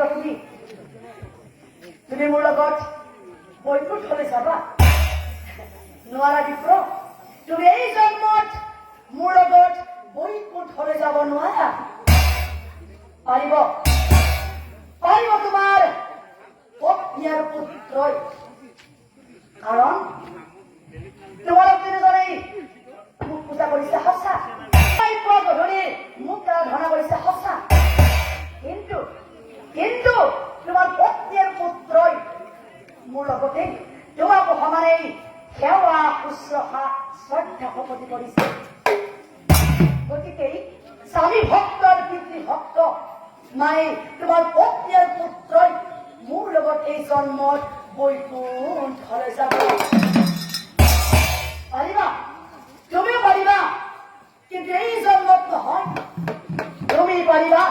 তুমি তুমি মোৰ লগত বৈকুণ্ঠলৈ যাবা নোৱাৰা বিপ্ৰ তুমি এই জন্মত মোৰ লগত বৈকুণ্ঠলৈ যাব নোৱাৰা পাৰিব পাৰিব তোমাৰ পত্নী আৰু পুত্ৰই কাৰণ তোমালোক তিনিজনেই মোক পূজা কৰিছে সঁচা গধূলি মোক ধনা কৰিছে সঁচা কিন্তু কিন্তু তোমাৰ পত্নী আৰু পুত্ৰই মোৰ লগতে তোমাক সমানেই সেৱা শুশ্ৰূষা শ্ৰদ্ধা সপতি কৰিছে গতিকে স্বামী ভক্তৰ পিতৃ ভক্ত মায়ে তোমাৰ পত্নী আৰু পুত্ৰই মোৰ লগত এই জন্মত বৈকুণ্ঠলৈ যাব পাৰিবা তুমিও পাৰিবা কিন্তু এই জন্মত নহয় তুমি পাৰিবা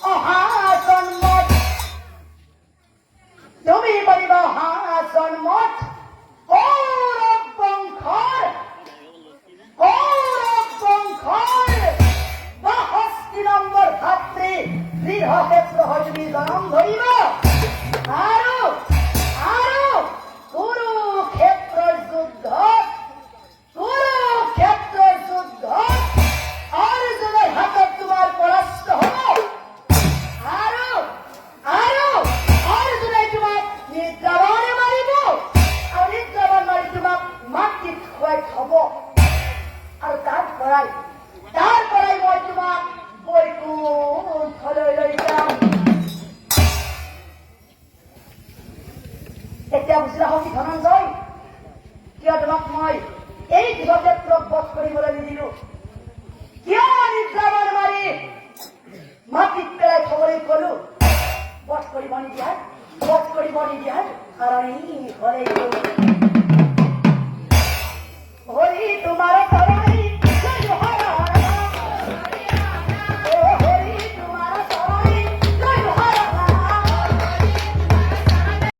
অহা জন্মত তুমি পাৰিবা অহা জন্মত কৌৰৱ বংশৰ ৬২ নম্বৰ ভাতৃ দৃঢ়ক্ষেত্ৰ হৈ তুমি জন্ম ধৰিব আৰু কুৰুক্ষেত্ৰৰ যুদ্ধত অৰ্জুনৰ হাতত তোমাৰ পৰাস্ত হ'ব আৰু অৰ্জুনে তোমাক নিদ্ৰাবানে মাৰিব আৰু নিদ্ৰাবান মাৰি তোমাক মাটিত খুৱাই থব আৰু তাৰ পৰাই মই তোমাক বৈকুণ্ঠলৈ লৈ যাম এতিয়া বুজিলা সখী ধনঞ্জয় কিয় তোমাক মই এই যুদ্ধক্ষেত্ৰক বধ কৰিবলৈ নিদিলো কিয় নিদ্ৰাবান মাৰি মাটিত পেলাই থবলৈ কলো বধ কৰিব নিদিয়াৰ কাৰণ ই হলে